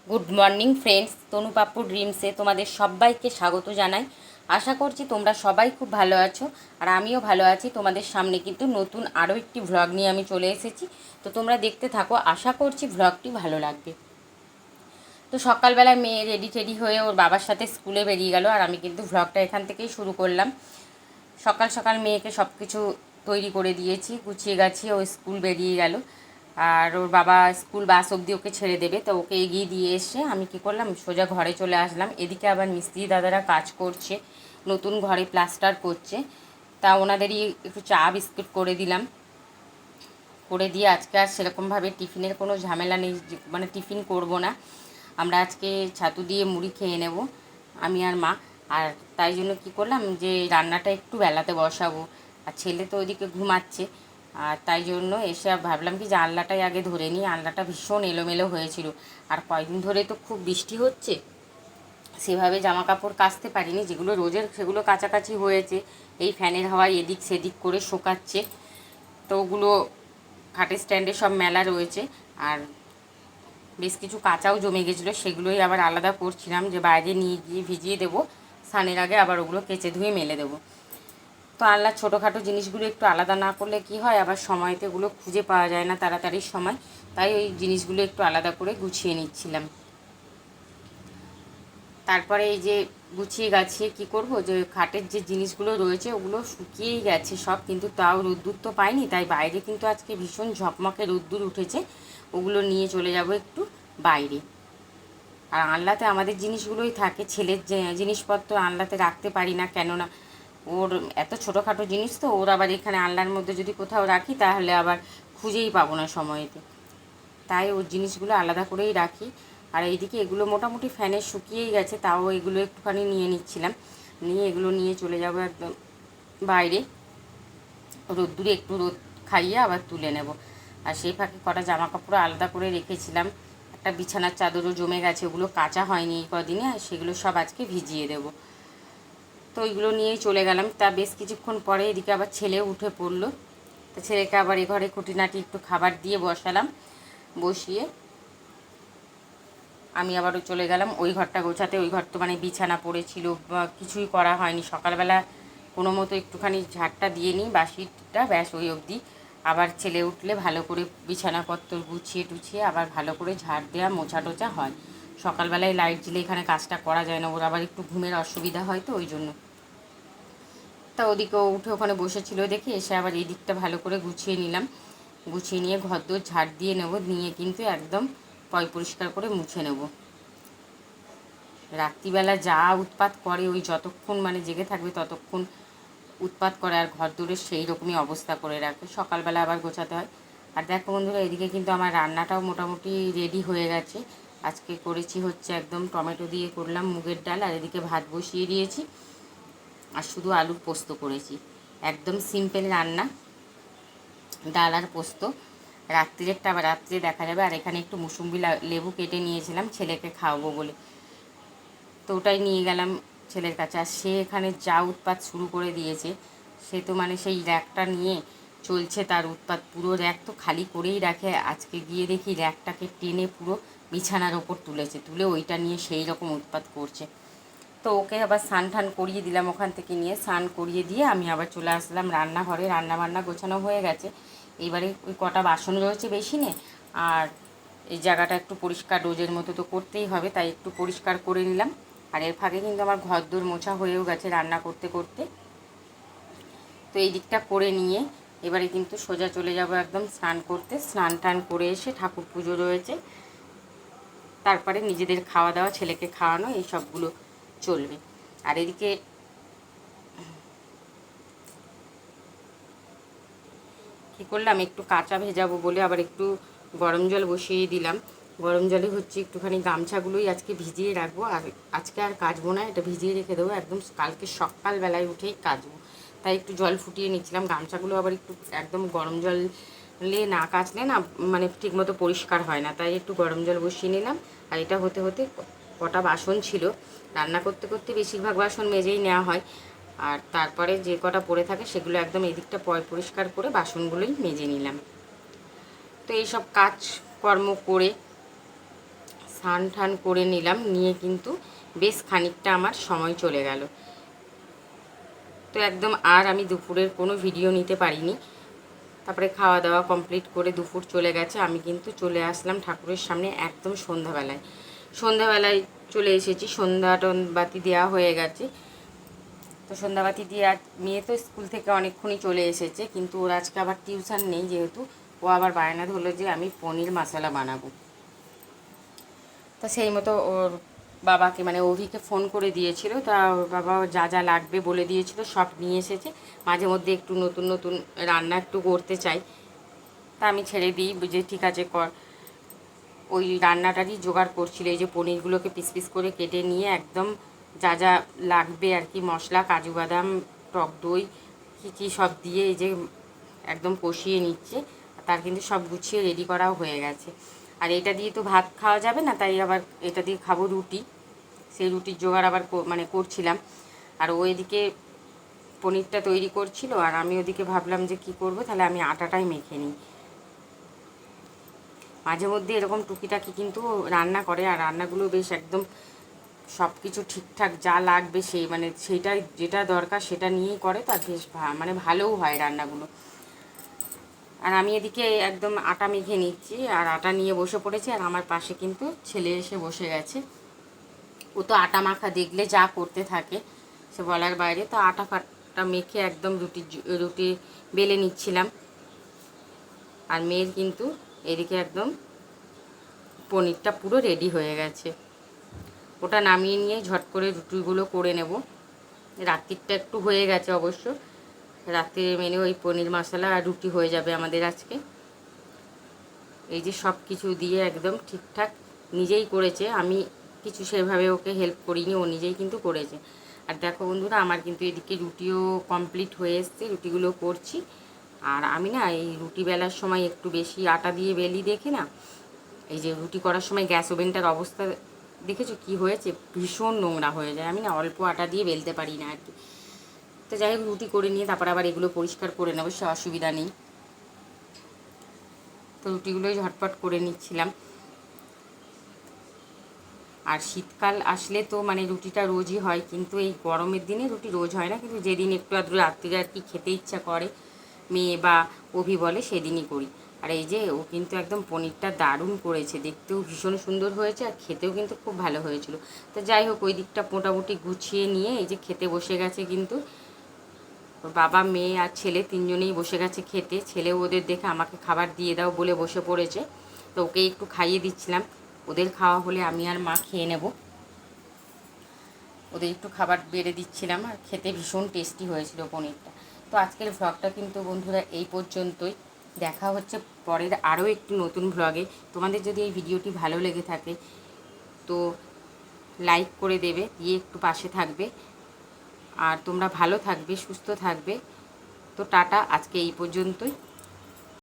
Good morning friends, তনু পাপ্পু ড্রিমসে তোমাদের সবাইকে স্বাগত জানাই। আশা করছি তোমরা সবাই খুব ভালো আছো, আর আমিও ভালো আছি। তোমাদের সামনে কিন্তু নতুন আরও একটি ভ্লগ নিয়ে আমি চলে এসেছি। তো তোমরা দেখতে থাকো, আশা করছি ভ্লগটি ভালো লাগবে। তো সকালবেলা মেয়ে রেডি টেডি হয়ে ওর বাবার সাথে স্কুলে বেরিয়ে গেল, আর আমি কিন্তু ভ্লগটা এখান থেকেই শুরু করলাম। সকাল সকাল মেয়েকে সব কিছু তৈরি করে দিয়েছি, গুছিয়ে গাছিয়ে ও স্কুল বেরিয়ে গেল। আর ওর বাবা স্কুল বাস অবধি ওকে ছেড়ে দেবে, তো ওকে এগিয়ে দিয়ে এসে আমি কি করলাম, সোজা ঘরে চলে আসলাম। এদিকে আবার মিস্ত্রি দাদারা কাজ করছে, নতুন ঘরে প্লাস্টার করছে। তা ওনাদেরই একটু চা বিস্কুট করে দিলাম। করে দিয়ে আজকে আর সেরকমভাবে টিফিনের কোনো ঝামেলা নেই, মানে টিফিন করব না। আমরা আজকে ছাতু দিয়ে মুড়ি খেয়ে নেব, আমি আর মা। আর তাই জন্য কি করলাম, যে রান্নাটা একটু বেলাতে বসাবো। আর ছেলে তো ওইদিকে ঘুমাচ্ছে, আর তাই জন্য এসে ভাবলাম কি যে আনলাটাই আগে ধরে নিই। আনলাটা ভীষণ এলোমেলো হয়েছিল, আর কয়েকদিন ধরে তো খুব বৃষ্টি হচ্ছে, সেভাবে জামা কাপড় কাচতে পারিনি। যেগুলো রোজের সেগুলো কাছাকাছি হয়েছে, এই ফ্যানের হাওয়ায় এদিক সেদিক করে শোকাচ্ছে। তো ওগুলো খাটের স্ট্যান্ডে সব মেলা রয়েছে, আর বেশ কিছু কাঁচাও জমে গেছিলো, সেগুলোই আবার আলাদা করছিলাম যে বাইরে নিয়ে গিয়ে ভিজিয়ে দেবো, স্নানের আগে আবার ওগুলো কেচে ধুয়ে মেলে দেবো। তো আল্লাহ ছোটোখাটো জিনিসগুলো একটু আলাদা না করলে কি হয়, আবার সময়তে ওগুলো খুঁজে পাওয়া যায় না তাড়াতাড়ির সময়, তাই ওই জিনিসগুলো একটু আলাদা করে গুছিয়ে নিচ্ছিলাম। তারপরে এই যে গুছিয়ে গাছিয়ে কি করব, যে খাটের যে জিনিসগুলো রয়েছে ওগুলো শুকিয়েই গেছে সব, কিন্তু তাও রোদ্দুর তো পাইনি, তাই বাইরে কিন্তু আজকে ভীষণ ঝকমকে রোদ্দুর উঠেছে। ওগুলো নিয়ে চলে যাব একটু বাইরে। আর আনলাতে আমাদের জিনিসগুলোই থাকে, ছেলের যে জিনিসপত্র আনলাতে রাখতে পারি না, কেননা ওর এত ছোটোখাটো জিনিস, তো ওর আবার এখানে আনলার মধ্যে যদি কোথাও রাখি তাহলে আবার খুঁজেই পাবো না সময়তে, তাই ওর জিনিসগুলো আলাদা করেই রাখি। আর এইদিকে এগুলো মোটামুটি ফ্যানে শুকিয়েই গেছে, তাও এগুলো একটুখানি নিয়ে নিচ্ছিলাম। নিয়ে এগুলো নিয়ে চলে যাব একদম বাইরে, রোদ্দুরে একটু রোদ খাইয়ে আবার তুলে নেব। আর সেই ফাঁকে কটা জামা কাপড় আলাদা করে রেখেছিলাম, একটা বিছানার চাদরও জমে গেছে, ওগুলো কাচা হয়নি এই কদিনে, আর সেগুলো সব আজকে ভিজিয়ে দেবো। তো ওইগুলো নিয়েই চলে গেলাম। তা বেশ কিছুক্ষণ পরে এদিকে আবার ছেলে উঠে পড়লো, তো ছেলেকে আবার এ ঘরে খুঁটিনাটি একটু খাবার দিয়ে বসালাম। বসিয়ে আমি আবারও চলে গেলাম ওই ঘরটা গোছাতে। ওই ঘর তো মানে বিছানা পড়েছিল, কিছুই করা হয়নি। সকালবেলা কোনো মতো একটুখানি ঝাড়টা দিয়ে নিই, বাসিটা ব্যাস ওই অবধি। আবার ছেলে উঠলে ভালো করে বিছানাপত্র গুছিয়ে টুছিয়ে আবার ভালো করে ঝাড় দেওয়া মোছা টোচা হয়। সকালবেলায় লাইট জ্বলে এখানে কাজটা করা যায় না, ওর আবার একটু ঘুমের অসুবিধা হয়, তো ওই জন্য। তা ওদিকে উঠে ওখানে বসেছিল দেখে এসে আবার এই দিকটা ভালো করে গুছিয়ে নিলাম। গুছিয়ে নিয়ে ঘরদোর ঝাড় দিয়ে নেব, নিয়ে কিন্তু একদম পয় পরিষ্কার করে মুছে নেব। রাত্রিবেলা যা উৎপাত করে, ওই যতক্ষণ মানে জেগে থাকবে ততক্ষণ উৎপাত করে, আর ঘরদোরের সেই রকমই অবস্থা করে রাখে। সকালবেলা আবার গোছাতে হয়। আর দেখো বন্ধুরা, এদিকে কিন্তু আমার রান্নাটাও মোটামুটি রেডি হয়ে গেছে। আজকে করেছি হচ্ছে একদম টমেটো দিয়ে করলাম মুগের ডাল, আর এদিকে ভাত বসিয়ে দিয়েছি, আর শুধু আলুর পোস্ত করেছি। একদম সিম্পল রান্না, ডাল আর পোস্ত। রাত্রিরেরটা আবার রাত্রে দেখা যাবে। আর এখানে একটু মুসুম্বি লেবু কেটে নিয়েছিলাম ছেলেকে খাওয়াবো বলে, তো ওটাই নিয়ে গেলাম ছেলের কাছে। আর সে এখানে যা উৎপাত শুরু করে দিয়েছে, সে তো মানে সেই র্যাকটা নিয়ে চলছে তার উৎপাত। পুরো র্যাক তো খালি করেই রাখে, আজকে গিয়ে দেখি র্যাকটাকে টেনে পুরো বিছানার ওপর তুলেছে, তুলে ওইটা নিয়ে সেই রকম উৎপাত করছে। তো ওকে আবার স্নান টান করিয়ে দিলাম, ওখান থেকে নিয়ে স্নান করিয়ে দিয়ে আমি আবার চলে আসলাম রান্নাঘরে। রান্নাবান্না গোছানো হয়ে গেছে, এইবারে ওই কটা বাসন রয়েছে বেসিনে, আর এই জায়গাটা একটু পরিষ্কার রোজের মতো তো করতেই হবে, তাই একটু পরিষ্কার করে নিলাম। আর এর ফাঁকে কিন্তু আমার ঘরদোর মোছা হয়েও গেছে রান্না করতে করতে। তো এই দিকটা করে নিয়ে এবারে কিন্তু সোজা চলে যাব একদম স্নান করতে। স্নান টান করে এসে ঠাকুর পুজো রয়েছে, তারপরে নিজেদের খাওয়া দাওয়া, ছেলেকে খাওয়ানো, এই সবগুলো চলবে। আর এদিকে কী করলাম, একটু কাঁচা ভেজাবো বলে আবার একটু গরম জল বসিয়ে দিলাম। গরম জলে হচ্ছে একটুখানি গামছাগুলোই আজকে ভিজিয়ে রাখবো, আর আজকে আর কাচবো না, এটা ভিজিয়ে রেখে দেবো, একদম কালকে সকালবেলায় উঠেই কাচবো। তাই একটু জল ফুটিয়ে নিচ্ছিলাম। গামছাগুলো আবার একটু একদম গরম জলে না কাচলে না মানে ঠিকমতো পরিষ্কার হয় না, তাই একটু গরম জল বসিয়ে নিলাম। আর এটা হতে হতে কটা বাসন ছিল, রান্না করতে করতে বেশিরভাগ বাসন মেজেই নেওয়া হয়, আর তারপরে যে কটা পড়ে থাকে সেগুলো একদম এদিকটা পরিষ্কার করে বাসনগুলোই মেজে নিলাম। তো এইসব কাজকর্ম করে স্নান টান করে নিলাম, নিয়ে কিন্তু বেশ খানিকটা আমার সময় চলে গেল। তো একদম আর আমি দুপুরের কোনো ভিডিও নিতে পারিনি। তারপরে খাওয়া দাওয়া কমপ্লিট করে দুপুর চলে গেছে, আমি কিন্তু চলে আসলাম ঠাকুরের সামনে একদম সন্ধ্যাবেলায় চলে এসেছি। বাতি দেওয়া হয়ে গেছে। তো সন্ধ্যাবাতি দিয়ে আর মেয়ে তো স্কুল থেকে অনেকক্ষণই চলে এসেছে, কিন্তু ওর আজকে আবার টিউশন নেই, যেহেতু ও আবার বায়না ধরলো যে আমি পনির মশলা বানাবো। তো সেই মতো ওর বাবাকে মানে অভিকে ফোন করে দিয়েছিল, তা ওর বাবা যা যা লাগবে বলে দিয়েছিল, সব নিয়ে এসেছে। মাঝে মধ্যে একটু নতুন নতুন রান্না একটু করতে চাই, তা আমি ছেড়ে দিই যে ঠিক আছে কর। ওই রান্নাটারই জোগাড় করছিল, এই যে পনিরগুলোকে পিস পিস করে কেটে নিয়ে একদম যা যা লাগবে আর কি, মশলা, কাজু বাদাম, টক দই, কী সব দিয়ে এই যে একদম কষিয়ে নিচ্ছে। তার কিন্তু সব গুছিয়ে রেডি করাও হয়ে গেছে। আর এটা দিয়ে তো ভাত খাওয়া যাবে না, তাই আবার এটা দিয়ে খাবো রুটি। সেই রুটির জোগাড় আবার মানে করছিলাম। আর ও এদিকে পনিরটা তৈরি করছিল, আর আমি ওদিকে ভাবলাম যে কি করব, তাহলে আমি আটাটাই মেখে নিই। মাঝে মধ্যে এরকম টুকিটাকি কিন্তু রান্না করে, আর রান্নাগুলো বেশ একদম সব কিছু ঠিকঠাক যা লাগবে সেই মানে সেইটাই যেটা দরকার সেটা নিয়েই করে, তার বেশ মানে ভালোও হয় রান্নাগুলো। আর আমি এদিকে একদম আটা মেখে নিচ্ছি, আর আটা নিয়ে বসে পড়েছি। আর আমার পাশে কিন্তু ছেলে এসে বসে গেছে। ও তো আটা মাখা দেখলে যা করতে থাকে সে বলার বাইরে। তো আটা ফাটা মেখে একদম রুটি বেলে নিচ্ছিলাম। আর মেয়ের কিন্তু এদিকে একদম পনিরটা পুরো রেডি হয়ে গেছে। ওটা নামিয়ে নিয়ে ঝট করে রুটিগুলো করে নেব। রাত্রিরটা একটু হয়ে গেছে অবশ্য, রাত্রে মেনে ওই পনির মশলা আর রুটি হয়ে যাবে আমাদের আজকে। এই যে সব কিছু দিয়ে একদম ঠিকঠাক নিজেই করেছে, আমি কিছু সেভাবে ওকে হেল্প করিনি, ও নিজেই কিন্তু করেছে। আর দেখো বন্ধুরা, আমার কিন্তু এদিকে রুটিও কমপ্লিট হয়ে এসছে, রুটিগুলো করছি। আর আমি না এই রুটি বেলার সময় একটু বেশি আটা দিয়ে বেলি দেখে না, এই যে রুটি করার সময় গ্যাস ওভেনটার অবস্থা দেখেছো কি হয়েছে, ভীষণ নোংরা হয়ে যায়। আমি না অল্প আটা দিয়ে বেলতে পারি না আর কি। তো যাই হোক, রুটি করে নিয়ে তারপর আবার এগুলো পরিষ্কার করে নেবো, সে অসুবিধা নেই। তো রুটিগুলোই ঝটপট করে নিচ্ছিলাম। আর শীতকাল আসলে তো মানে রুটিটা রোজই হয়, কিন্তু এই গরমের দিনে রুটি রোজ হয় না, কিন্তু যেদিন একটু আধটু রাত্রিরে আর কি খেতে ইচ্ছা করে মেয়ে বা অভি বলে, সেদিনই করি। আর এই যে ও কিন্তু একদম পনিরটা দারুণ করেছে, দেখতেও ভীষণ সুন্দর হয়েছে, আর খেতেও কিন্তু খুব ভালো হয়েছিল। তো যাই হোক, ওই দিকটা মোটামুটি গুছিয়ে নিয়ে এই যে খেতে বসে গেছে কিন্তু বাবা, মেয়ে আর ছেলে তিনজনেই বসে গেছে খেতে। ছেলেও ওদের দেখে আমাকে খাবার দিয়ে দাও বলে বসে পড়েছে। তো ওকে একটু খাইয়ে দিচ্ছিলাম, ওদের খাওয়া হলে আমি আর মা খেয়ে নেব। ওদের একটু খাবার বেড়ে দিচ্ছিলাম, আর খেতে ভীষণ টেস্টি হয়েছিল পনিরটা। তো আজকের ভ্লগটা কিন্তু বন্ধুরা এই পর্যন্তই। দেখা হচ্ছে পরের আরও একটি নতুন ভ্লগে। তোমাদের যদি এই ভিডিওটি ভালো লেগে থাকে তো লাইক করে দেবে, দিয়ে একটু পাশে থাকবে। আর তোমরা ভালো থাকবে, সুস্থ থাকবে। তো টাটা, আজকে এই পর্যন্তই।